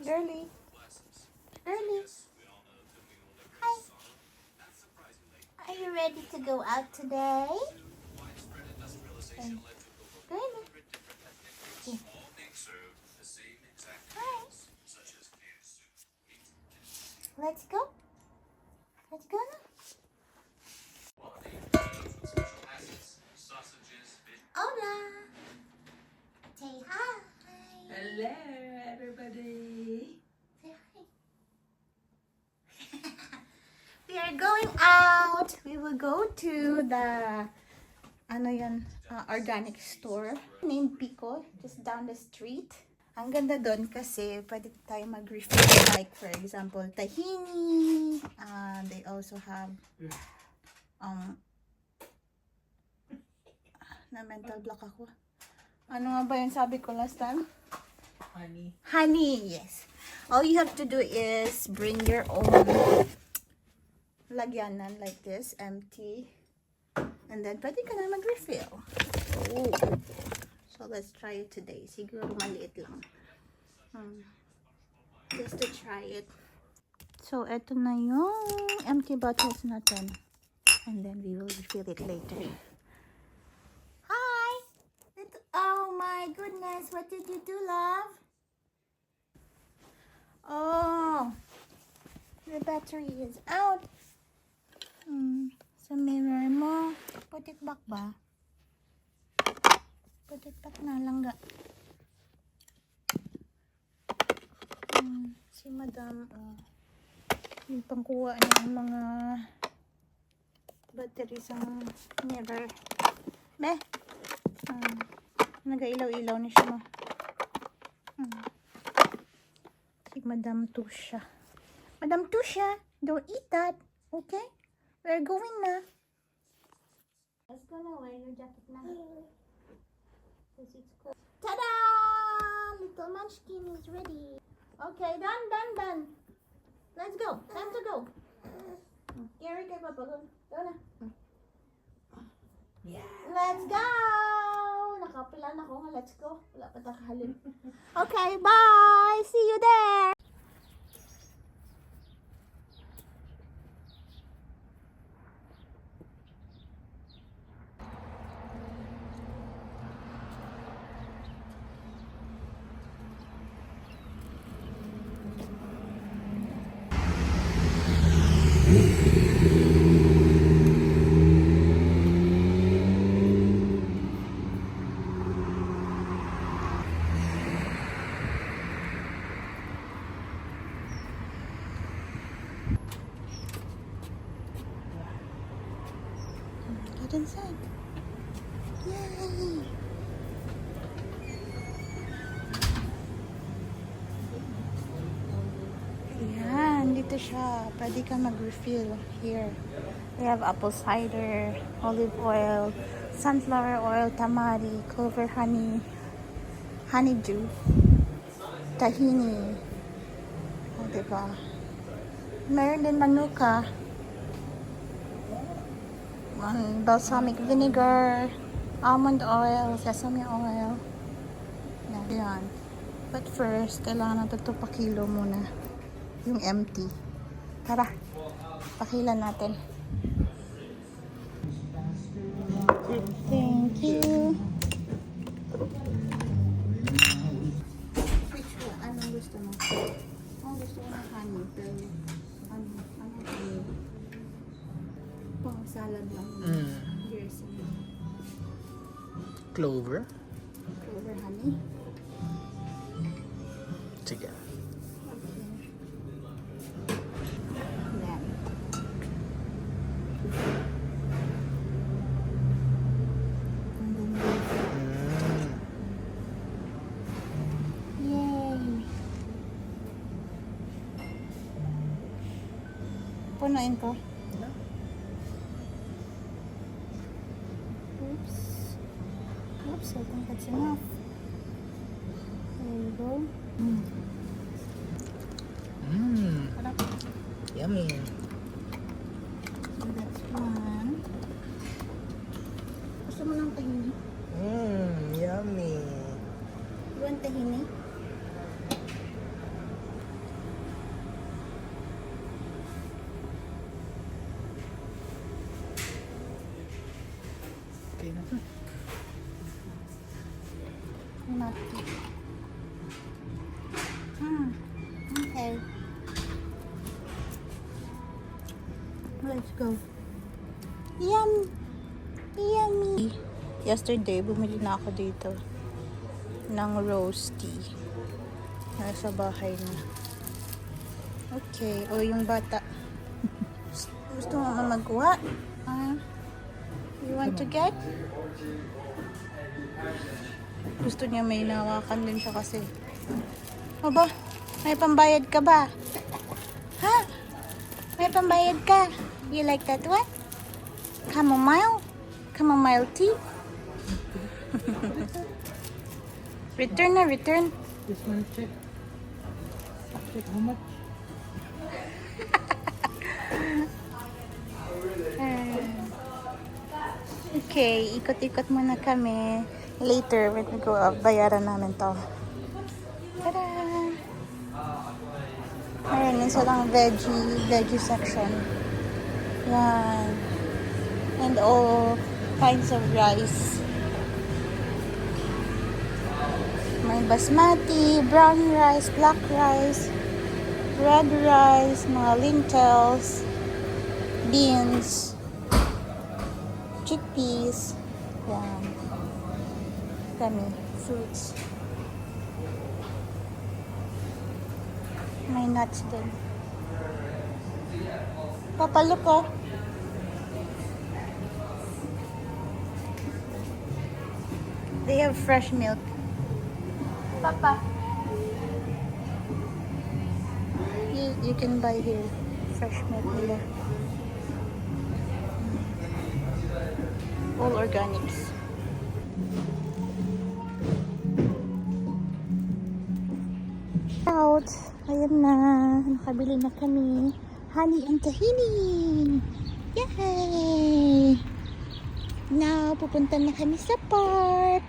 Girly. Girly. Hi. Are you ready to go out today? Girly. Hi. Let's go. Let's go now. Hola. Say hi. Hello, everybody. Say hi. We are going out. We will go to the organic store named Pico, just down the street. Ang ganda doon kasi pwede tayo mag-refill, like for example, tahini. They also have na mental block ako. Ano nga ba yung sabi ko last time? Honey. Honey, yes. All you have to do is bring your own lagyanan like this, empty. And then pwede ka na mag-refill. Oh. So let's try it today. Siguro maliit lang. Just to try it. So eto na yung empty bottles natin. And then we will refill it later. Hi! Oh my goodness, what did you do, love? Oh, the battery is out. Sa mirror mo, put it back ba? Put it back na langga. Si madam, yung pangkuha ng mga battery sa mirror. Be, nag-ilaw-ilaw na siya mo. Si Madam Tusha. Madam Tusha, don't eat that, okay? We're going na. Let's go na, wear your jacket na. Because it's cold. Ta-da! Little munchkin is ready. Okay, done. Let's go. Time to go. Gary, kay Papa, go na. Yeah. Let's go! Nakapilan ako nga. Let's go. Wala pa takahalin. Okay, bye! See you there! Get inside. Yay! Ayan, dito siya. Pwede ka mag-refill here. We have apple cider, olive oil, sunflower oil, tamari, clover honey, honeydew, tahini. O, diba? Meron din manuka. Balsamic vinegar, almond oil, sesame oil. Yan. But first, kailangan natin ito pakilo muna. Yung empty. Tara, pakilan natin. Thank you. Which one? Anong gusto mo? Gusto ko ng honey. Pero, anong honey? Pang salad lang. Here's Clover. clover honey. Sige. Yan. Yay! Punuin ko. Oops, I think that's enough. There you go. Harap. Yummy. So that's one. Gusto mo ng tahini? Yummy. You want tahini? Okay na. Mati. Okay. Let's go. Yummy. Yesterday, bumili na ako dito ng rose tea. Nasa bahay na. Okay. O, yung bata. Gusto mo magkuha? You want to get? Gusto niya may nawakan din siya kasi. Aba, may pambayad ka ba? Ha? May pambayad ka? You like that one? Chamomile? Chamomile tea? Return na, return. This one check. Check how much? Okay, ikot-ikot muna kami. Later, when we go up, bayaran namin to. Tada! Ayan, yun silang veggie section. Yan. And all kinds of rice. May basmati, brown rice, black rice, red rice, mga lentils, beans, chickpeas, yan. Kami, fruits. May nuts din. Papa, look oh. They have fresh milk. Papa. You can buy here fresh milk nila. All organics. Out. Ayan na. Nakabili na kami. Honey and tahini. Yay! Now, pupunta na kami sa park.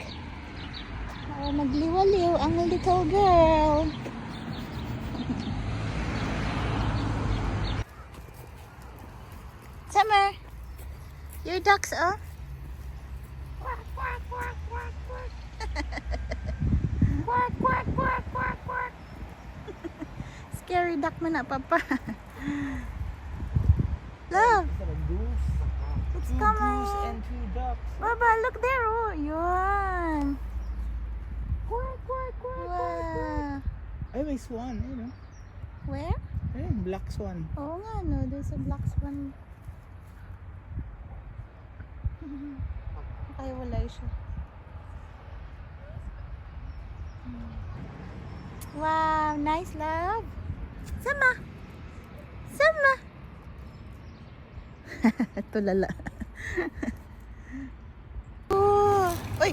Magliwaliw ang little girl. Summer, your ducks, oh? Quack, quack, quack, quack, quack. Quack, quack, quack, quack, quack. Scary duck mo na, Papa. Look, it's coming. Goose and 2 ducks. Baba, look there, oh. Yun. Quack, quack, quack, Wow. Ay, may swan, eh, no? Where? Ayun, black swan. Oo nga, no. There's a black swan. Ay, wala siya. Wow, nice, love. Sama. Sama. Tulala. Oh, uy.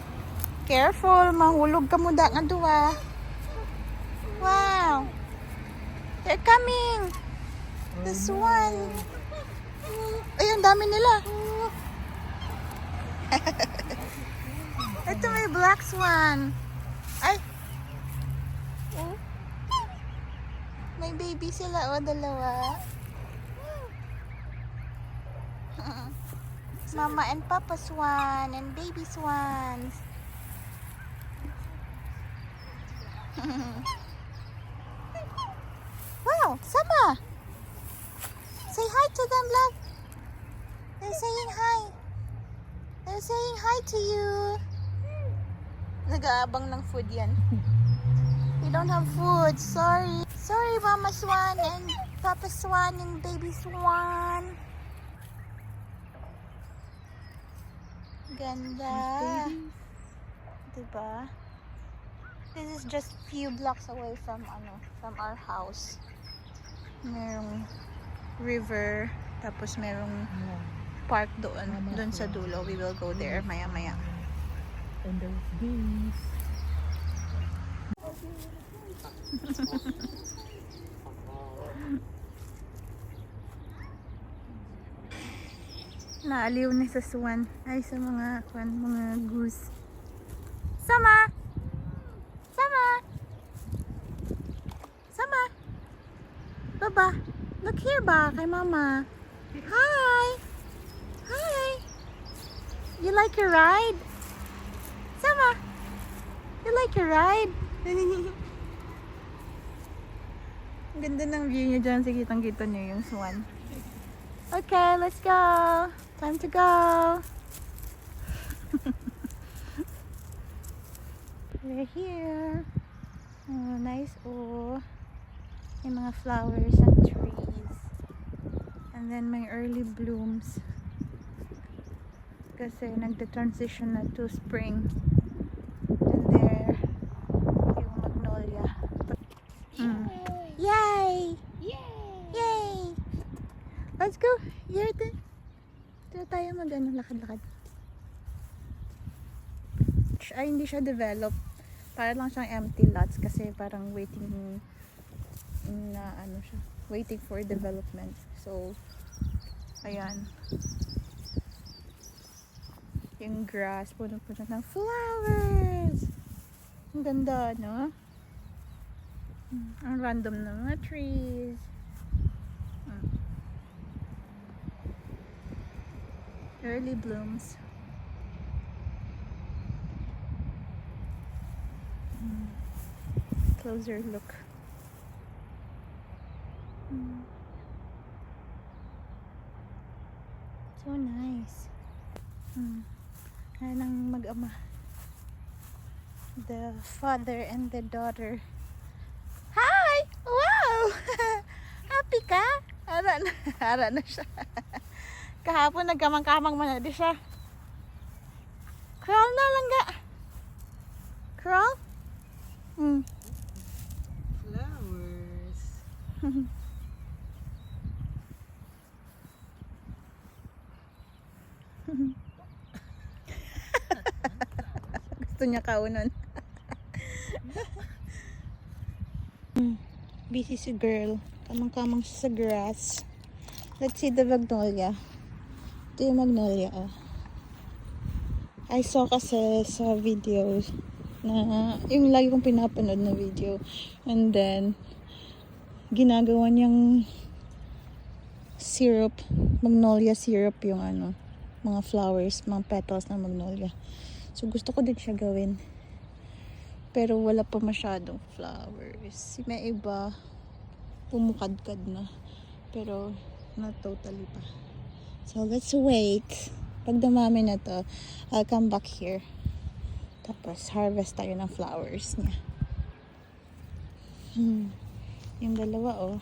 Careful, mahulog ka mo da nga duwa. Wow. They're coming. This one. Ay, ang dami nila. Ito may black swan. Ay. Oh. May baby sila, oh, dalawa. Mama and Papa swan and baby swans. Wow, Sama. Say hi to them, love. They're saying hi. They're saying hi to you. Nag-aabang ng food yan. We don't have food. Sorry. Sorry, Mama Swan and Papa Swan and Baby Swan. Ganda. Diba? This is just few blocks away from our house. Merong river, tapos merong park doon sa dulo. We will go there maya-maya. And there's bees. Naaliw na sa swan. Ay, sa mga goose. Sama! Sama! Sama! Baba! Look here ba kay Mama? Hi! Hi! You like your ride? Sama? You like your ride? Ang ganda ng view niyo dyan. Sige, kitang-kita niyo yung swan. Okay, let's go. Time to go. We're here. Oh, nice. Oh, may mga flowers and trees. And then may early blooms. Kasi nagde-transition na to spring. And there, yung magnolia. Yay! Yay! Let's go! Here, dito tayo lakad-lakad. Ay, hindi siya develop. Para lang siyang empty lots kasi parang waiting na ano siya. Waiting for development. So, ayan. Yung grass, puno-puno ng flowers. Ang ganda, no? Ang random na mga trees. Early blooms. Closer look. So nice. Ayan ang mag-ama. The father and the daughter. Hi! Wow! Happy ka? Ara na siya. Kahapon nagkamang-kamang man na di siya. Crawl na lang ga. Crawl? Flowers. Gusto niya kaunon. Busy si girl. Kamang-kamang siya sa grass. Let's see the magnolia. Ito yung magnolia. Oh. I saw kasi sa videos na yung lagi kong pinapanood na video. And then, ginagawa niyang syrup. Magnolia syrup yung ano. Mga flowers, mga petals ng magnolia. So, gusto ko din siya gawin. Pero wala pa masyadong flowers. May iba, pumukadkad na. Pero, not totally pa. So, let's wait. Pag dumami na to, I'll come back here. Tapos, harvest tayo ng flowers niya. Yung dalawa, oh.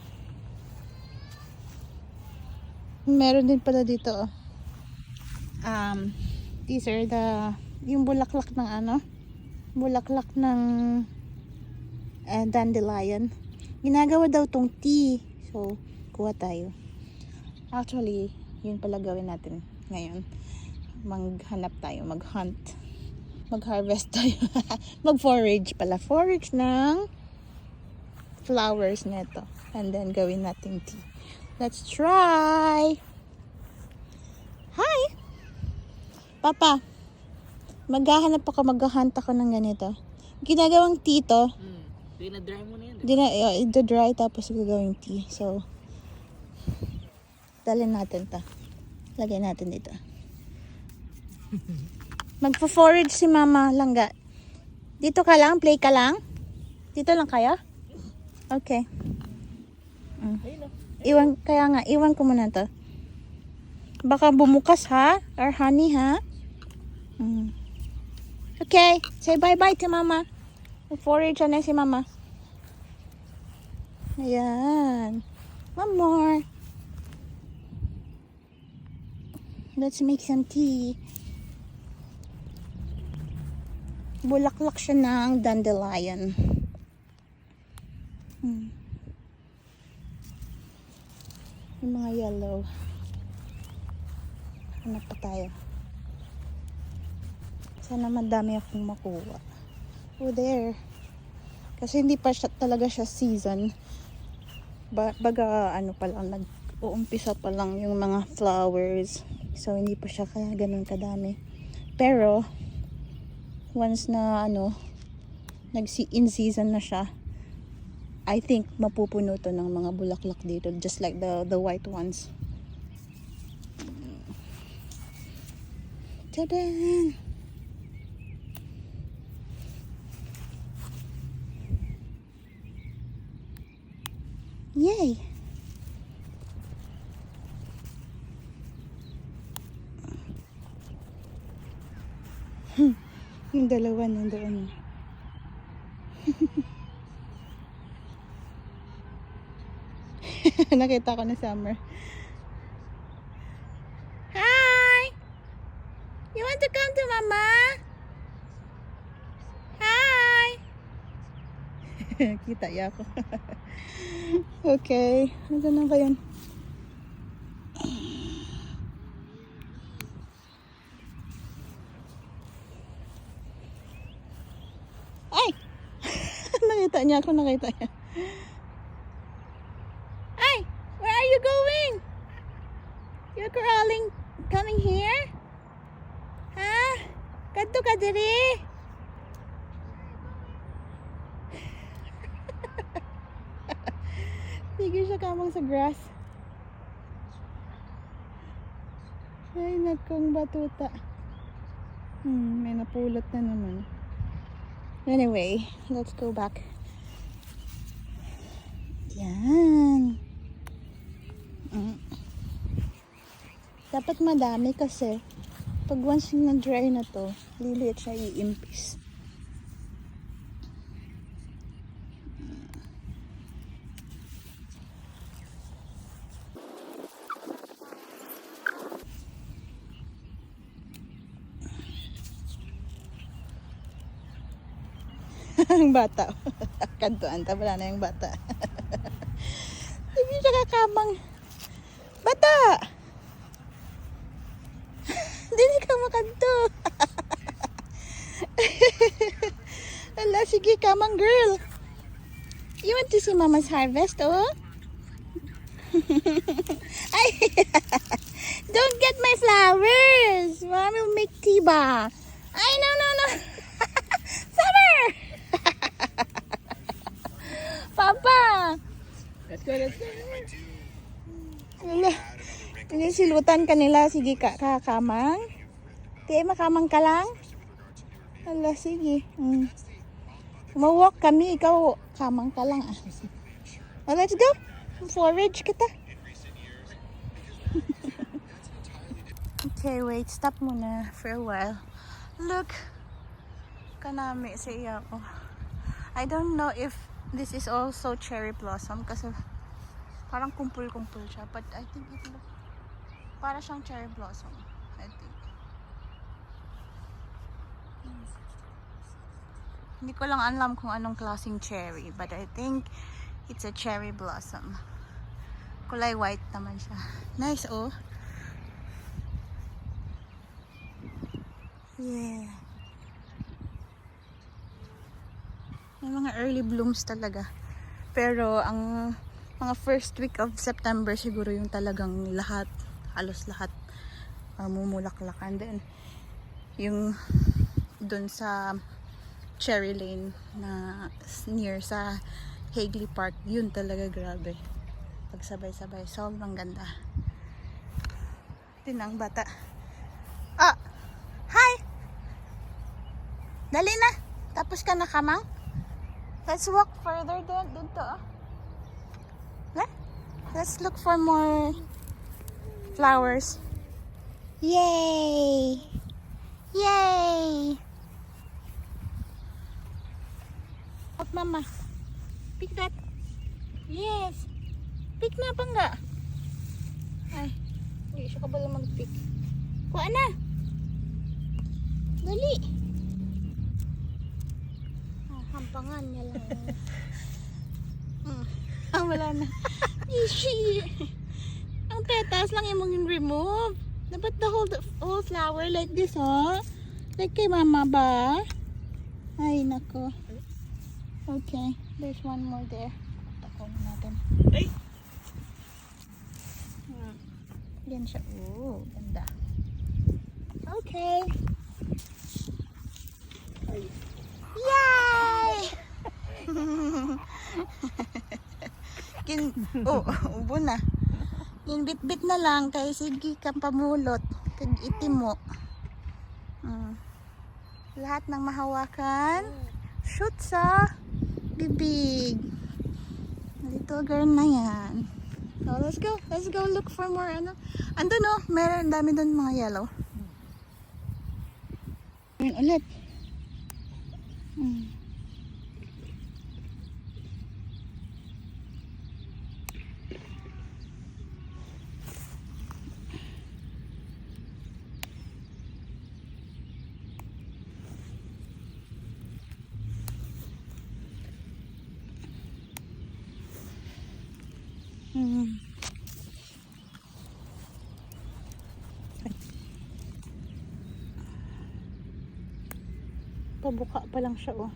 Meron din pala dito, oh. These are the, yung bulaklak ng ano? Bulaklak ng dandelion. Ginagawa daw tong tea. So, kuha tayo. Actually, yun pala gawin natin ngayon. Maghanap tayo, mag-hunt. Mag-harvest tayo. Mag-forage pala. Forage ng flowers nito. And then, gawin natin tea. Let's try! Hi! Papa, maghahanap ako, mag-hunt ako ng ganito. Ginagawang tea to. Dina-dry mo na yan. I-dry tapos gagawing tea. So, dalhin natin to. Lagay natin dito. Magpo-forage si Mama Langga. Dito ka lang? Play ka lang? Dito lang kayo? Okay. Iwan ko muna to. Baka bumukas ha? Or honey ha? Okay. Say bye-bye to Mama. Forage na si Mama. Ayan. One more. Let's make some tea. Bulaklak siya ng dandelion. Yung mga yellow. Hanap pa tayo. Sana madami akong makuha. Oh, there. Kasi hindi pa siya, talaga siya season. Baga ano pa lang, nag-uumpisa pa lang yung mga flowers. So, hindi pa siya kaya ganun kadami. Pero, once na ano, in season na siya, I think mapupuno to ng mga bulaklak dito. Just like the white ones. Ta-da! Yay! Yung dalawa nandoon. Nakita ko na Summer. Hi! You want to come to Mama? Hi! Kita ya ako. Okay. Ano na ba yun? Ay! Nakita niya ako, nakita niya. Ay! Where are you going? You're crawling, coming here? Ha? Kadto ka diri? Sige siya kamang sa grass. Ay, nakong batuta. May napulot na naman. Anyway, let's go back. Yan. Dapat madami kasi pag once yung na-dry na to, liliit siya iimpis. Ang bata. Kantuan, tabla na yung bata. Hindi siya kakamang. Bata! Hindi ka makanto. Ala, sige, kamang girl. You want to see Mama's harvest, oh? Ay! Don't get my flowers! Mommy will make tea ba? Ay, no, no, no! Summer! Papa! Let's go, let's go. Ala, yung silutan kanila, sige ka, kakamang. Tiay makamang ka lang. Ala, sige. Mawalk kami, ikaw kamang ka lang. Oh, let's go. Forage kita. Okay, wait. Stop muna for a while. Look. Kanami sa iya ko. I don't know if this is also cherry blossom kasi parang kumpul-kumpul siya. But I think it looks para siyang cherry blossom. I think. Hindi ko lang alam kung anong klaseng cherry. But I think it's a cherry blossom. Kulay white naman siya. Nice, oh. Yeah. May mga early blooms talaga. Pero ang mga first week of September siguro yung talagang lahat, halos lahat mumulaklak. And then yung dun sa Cherry Lane na near sa Hagley Park, yun talaga grabe. Pagsabay-sabay, sobrang ganda. Tinang bata. Ah! Hi! Dali na! Tapos ka na kamang? Let's walk further dun to. Let's look for more flowers. Yay! Yay! Up, Mama. Pick that. Yes. Pick na pa nga. Ay, hindi siya ka pala mag-pick. Kuha na. Dali. Hampangan niya lang. Wala na. Ishi. Ang petals lang yung remove. Dapat the whole flower like this, oh. Like kay Mama ba? Ay, nako. Okay, there's one more there. Takon natin. Ay! Yan siya. Oh, ganda. Okay. Ay. Yay! Ubo na. Bit-bit na lang kay sige kang pamulot. Kag itim mo. Lahat ng mahawakan, shoot sa bibig. Little girl na yan. So, let's go. Let's go look for more, ano. Andun, no? Meron, dami dun mga yellow. Ayun, ulit. Pabuka pa lang siya, oh.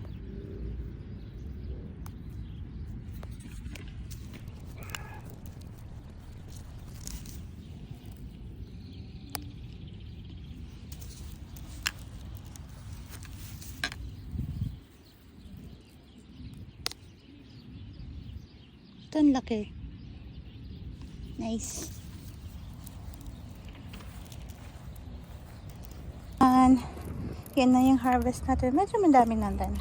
Ito ang laki. Nice. Yan na yung harvest natin. Medyo madami nandun.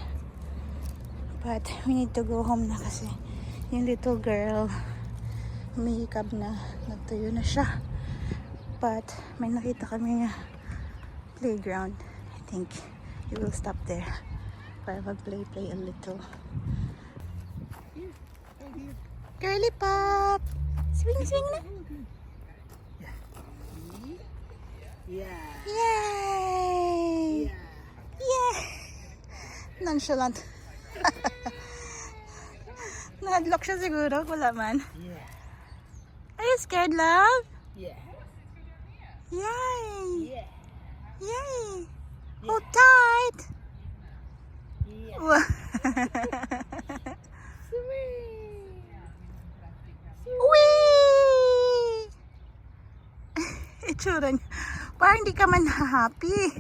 But we need to go home na kasi yung little girl umihikab na. Nagtuyo na siya. But may nakita kami nga playground. I think we will stop there para mag-play a little. Girly pop! Swing na! Yeah. Yay! Yeah! Nonchalant. Nahadlock siya siguro. Wala man. Yeah. Are you scared, love? Yeah. Yay! Yeah. Yay! Hold tight! Yeah. Wah. Whee! Itsura niya. Parang hindi ka man happy.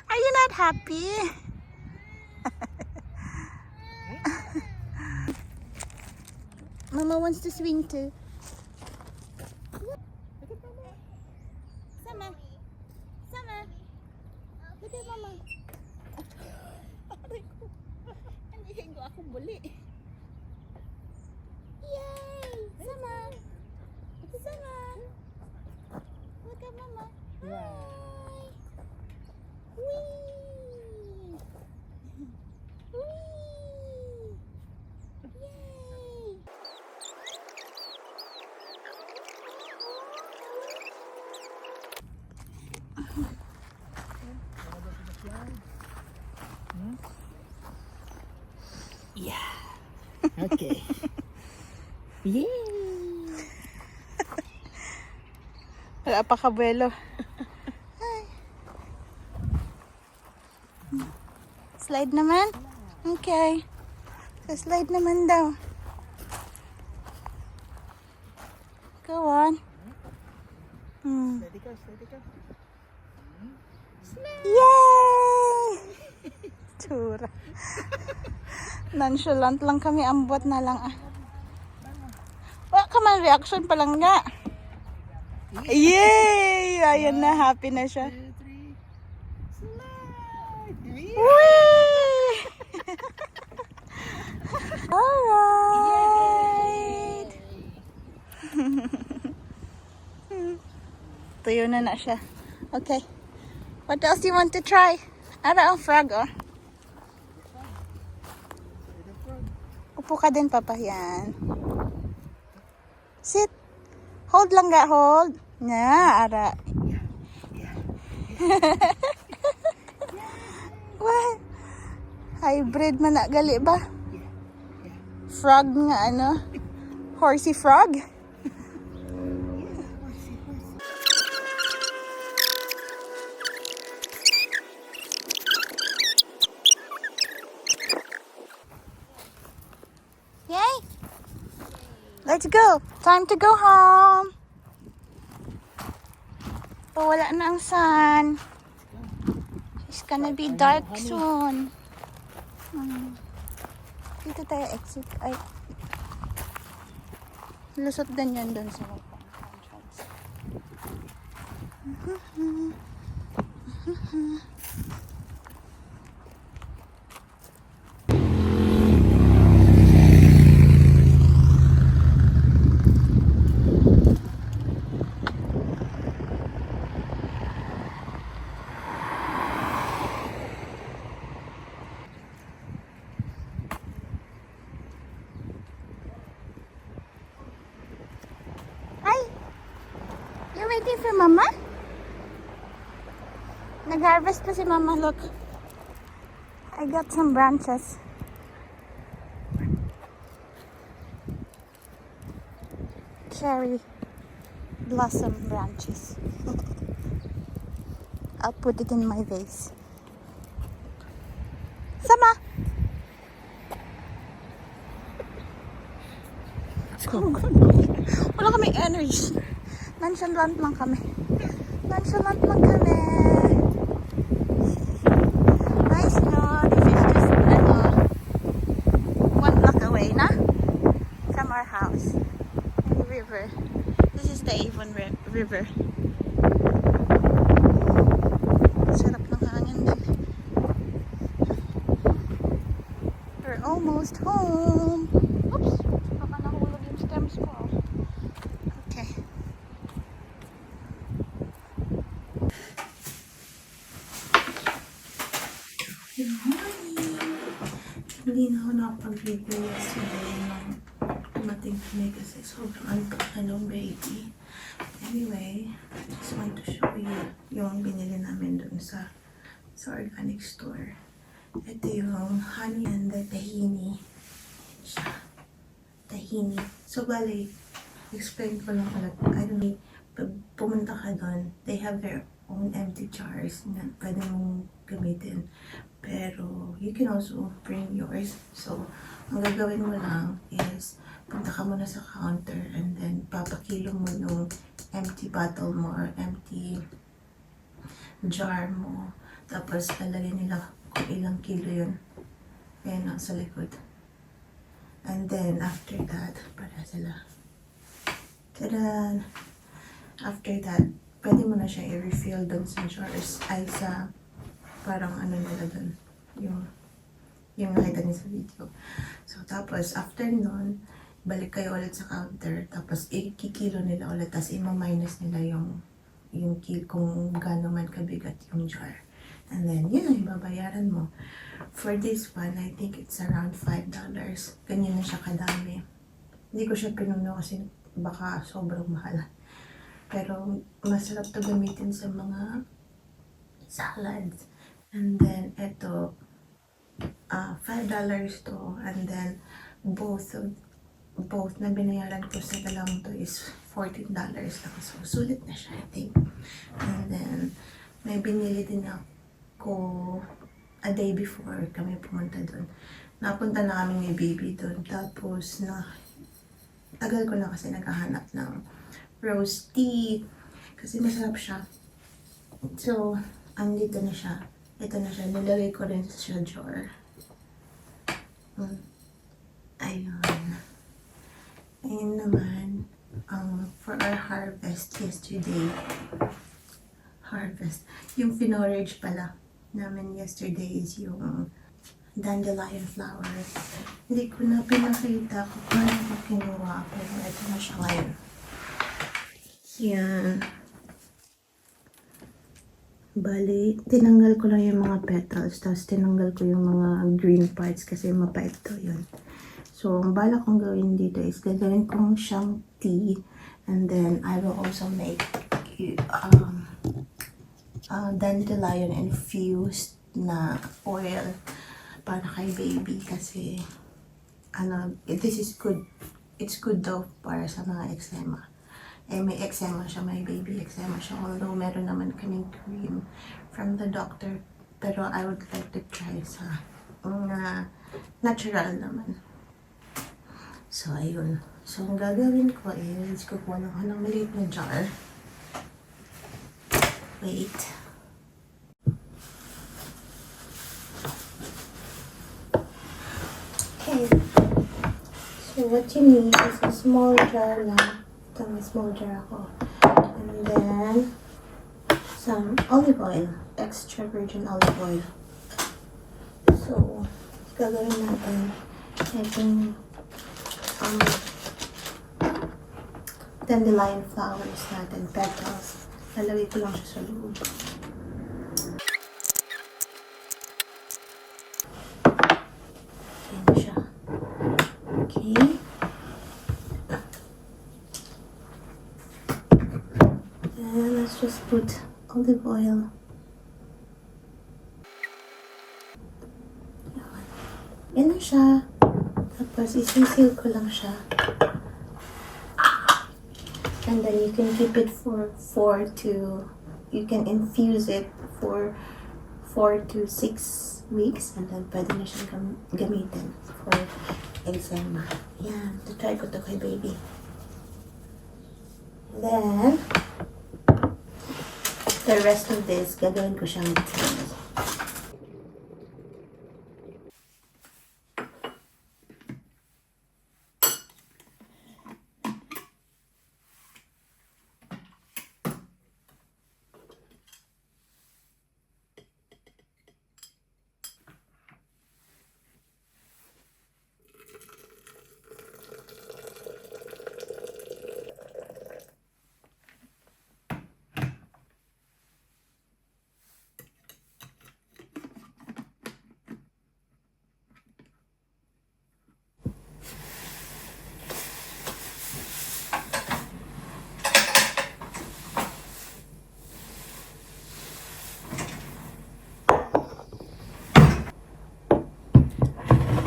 Are you not happy? Mama wants to swing too. Sama. Sama. Look at Mama. Aray ko. Anihin ko ako buli. Yay! Sama. Sama. Look at Mama. Hi. Whee! Whee! Yay! Yeah. Okay. Yay! Wala pa kabuelo. Slide naman? Okay. So slide naman daw. Go on. Steady ka, steady ka. Yay! Tsura. Nonchalant lang kami. Ambot na lang. Wala ka man. Reaction pa lang nga. Yay! Ayan na. Happy na siya. 2, 3. Slide! Whee! Alright! Tuyo na siya. Okay. What else do you want to try? Ara ang frog, oh. Upo ka din, Papa. Yan. Sit. Hold lang ga, hold. Nga, ara. What? Hybrid man na gali ba? Frog nga, ano? Horsey frog? Yay! Let's go! Time to go home! Wala na ang sun. It's gonna be dark soon. Dito tayo exit. Ay. Lusot din yan doon sa entrance. Hi! You waiting for Mama? Nag-harvest pa si Mama, look. I got some branches. Cherry blossom branches. I'll put it in my vase. Sama! Wala kami energy. Nonchalant lang kami. Nonchalant lang kami. Nice, no? This is just, one block away, na? From our house. And the river. This is the Avon River. Sarap ng hangin din. We're almost home. Oops! Baka nahulog yung stems ko. Okay. Good morning! Hindi na ako nakapag-video yesterday nung dumating kami kasi sobrang baby. Anyway, I just want to show you yung binili namin dun sa organic store. Ito yung honey and the tahini. Siya. Tahini. So, bali, explain ko lang ulit. I don't know, pag pumunta ka doon, they have their own empty jars na pwede mong gamitin. Pero, you can also bring yours. So, ang gagawin mo lang is, punta ka muna sa counter and then papakilo mo yung empty bottle mo or empty jar mo. Tapos, lalagyan nila kung ilang kilo yun. Ayan lang sa likod. And then, after that, para sila. Tadan! After that, pwede mo na siya i-refill dun sa jars. Ay, sa parang ano nila dun. Yung nakita niyo sa video. So, tapos, after nun, balik kayo ulit sa counter. Tapos, ikikilo nila ulit. Tapos, ima-minus nila yung kung gaano man kabigat yung jar. And then, yun ang ibabayaran mo. For this one, I think it's around $5. Ganyan na siya kadami. Hindi ko siya pinuno kasi baka sobrang mahal. Pero, masarap to gamitin sa mga salads. And then, ito, $5 to. And then, both na binayaran ko sa dalawang to is $14 lang. So, sulit na siya, I think. And then, may binili din ako a day before kami pumunta doon. Napunta na kami ni baby doon. Tapos, tagal ko na kasi naghahanap ng rose tea. Kasi masarap siya. So, andito na siya. Ito na siya. Nilagay ko rin sa jar. Ayun. Ayun naman. For our harvest yesterday. Yung finorage pala namin yesterday is yung dandelion flower. Hindi ko na pinakita kung paano ko kinuha. Pero ito na siya ngayon. Yan. Bali, tinanggal ko lang yung mga petals. Tapos tinanggal ko yung mga green parts kasi mapait to yun. So, ang bala kong gawin dito is gagawin kong siyang tea. And then, I will also make dandelion infused na oil para kay baby kasi this is good. It's good daw para sa mga eczema. May eczema siya, may baby eczema siya. Although meron naman kaming cream from the doctor, pero I would like to try sa natural naman. So, ayun. So, ang gagawin ko is kukuha lang ako ng maliit na jar. Wait. Okay. So, what you need is a small jar lang. Ito, may small jar ako. And then, some olive oil. extra virgin olive oil. So, gagawin natin itong dandelion flowers natin, petals. Lalagay ko lang siya sa loob. Ayan siya. Okay. And let's just put olive oil. Yan na siya. Tapos, isisil ko lang siya. And then you can keep it for you can infuse it for 4 to 6 weeks. And then, pwede na siyang gamitin for eczema. Yan. Try ko to kay baby. Then, the rest of this, gagawin ko siyang tea.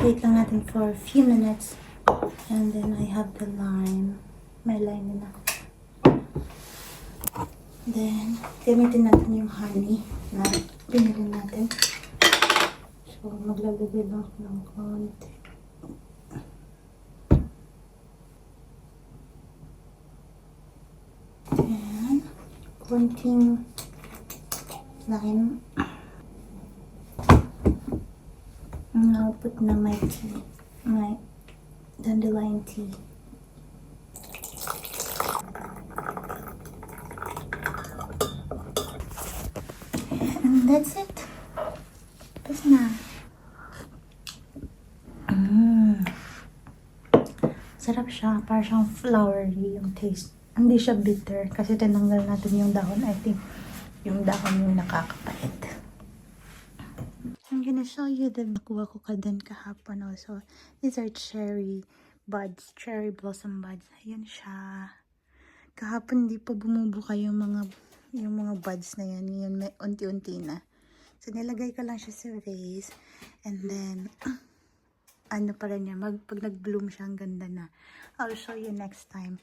Wait lang natin for a few minutes. And then I have the lime. May lime din ako. Then, gamitin natin yung honey na binili natin. So, maglalagay lang ako ng konti. And, konting lime. I'll put na my tea, my dandelion tea. And that's it. Tapos na. Sarap siya. Parang siyang flowery yung taste. Hindi siya bitter kasi tinanggal natin yung dahon. I think yung dahon yung nakakapait. I'm gonna show you the nakuha ko din kahapon also. These are cherry buds, cherry blossom buds. Ayan siya. Kahapon di pa bumubuka yung mga buds na yan. Yun may unti-unti na. So nilagay ko lang siya sa vase. And then, ano pa rin niya, pag nag-bloom siya, ang ganda na. I'll show you next time.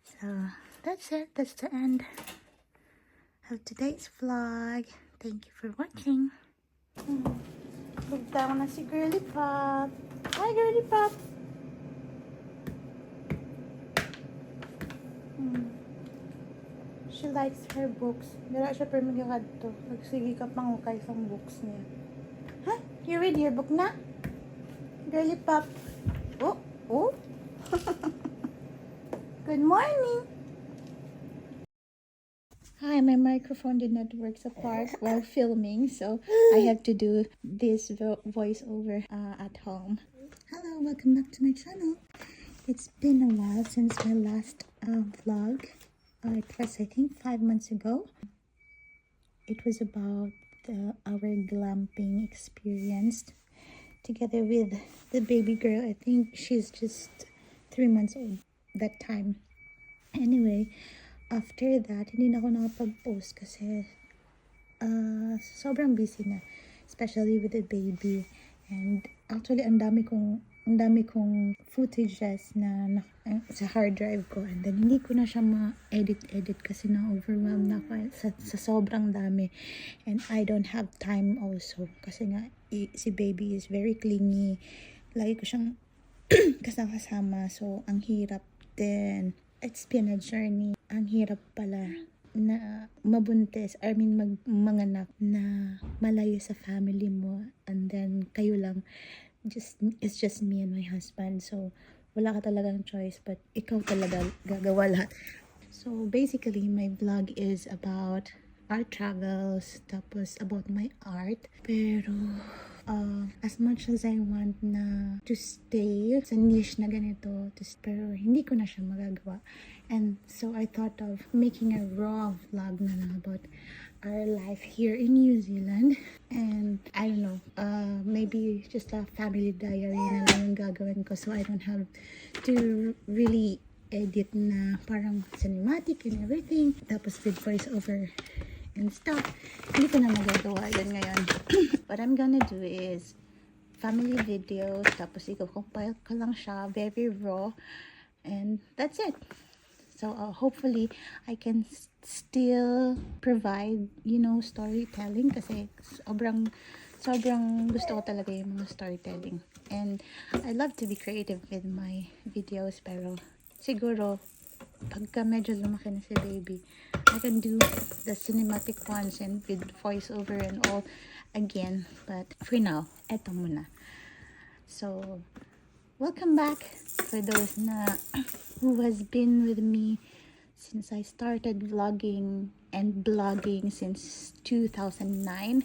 So, that's it. That's the end of today's vlog. Thank you for watching. Bugta ko na si Girly Pop. Hi, Girly Pop! She likes her books. Dala siya pero magkakad to. Nagsige ka pang ukay sa books niya. Huh? You read your book na? Girly Pop. Oh, oh. Good morning. Hi, my microphone did not work so far while filming, so I have to do this voiceover at home. Hello, welcome back to my channel. It's been a while since my last vlog. It was, I think, 5 months ago. It was about our glamping experience together with the baby girl. I think she's just 3 months old that time. Anyway, after that, hindi na ako nakapag-post kasi sobrang busy na. Especially with the baby. And actually, ang dami kong footages na sa hard drive ko. And then, hindi ko na siya ma-edit kasi na-overwhelmed na ako sa sobrang dami. And I don't have time also. Kasi nga, si baby is very clingy. Lagi ko siyang kasama. So, ang hirap din. It's been a journey. Ang hirap pala na mabuntis, manganak na malayo sa family mo, and then kayo lang, it's just me and my husband, so wala ka talagang choice, but ikaw talaga gagawa lahat. So basically, my vlog is about our travels, tapos about my art. Pero as much as I want na to stay sa niche na ganito, pero hindi ko na siya magagawa. And so I thought of making a raw vlog na lang about our life here in New Zealand. And I don't know, maybe just a family diary na lang yung gagawin ko, so I don't have to really edit na parang cinematic and everything, tapos with voiceover and stuff. Hindi ko na magagawa yun ngayon. What I'm gonna do is family videos, tapos i-compile ko lang siya, very raw, and that's it. So hopefully I can still provide, storytelling, kasi sobrang gusto ko talaga yung mga storytelling. And I love to be creative with my videos, pero siguro pagka medyo lumaki na si baby, I can do the cinematic ones and with voiceover and all again. But for now, eto muna. So, welcome back for those who has been with me since I started vlogging and blogging since 2009.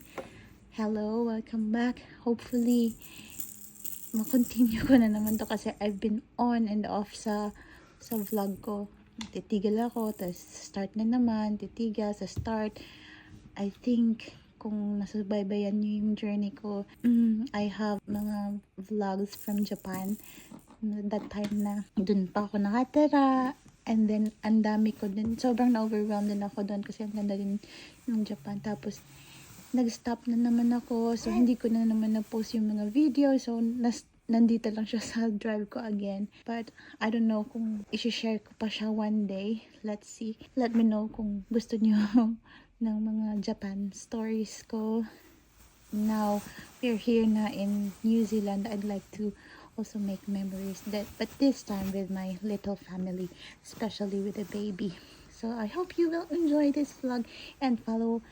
Hello, welcome back. Hopefully, makontinue ko na naman to, kasi I've been on and off sa vlog ko. Titigil ako, tapos start na naman, titigil, sa start. I think kung nasubaybayan niyo yung journey ko, I have mga vlogs from Japan. That time na dun pa ako nakatira, and then ang dami ko din, sobrang na-overwhelmed din ako dun kasi ang ganda din ng Japan. Tapos nag-stop na naman ako, so hindi ko na naman na-post yung mga video, so nandito lang siya sa drive ko again. But I don't know kung i-share ko pa siya one day. Let's see. Let me know kung gusto niyo ng mga Japan stories ko. Now we're here na in New Zealand. I'd like to also make memories, but this time with my little family, especially with the baby. So I hope you will enjoy this vlog and follow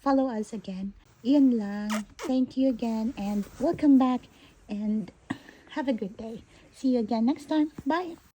us again. Iyan lang. Thank you again and welcome back, and have a good day. See you again next time. Bye.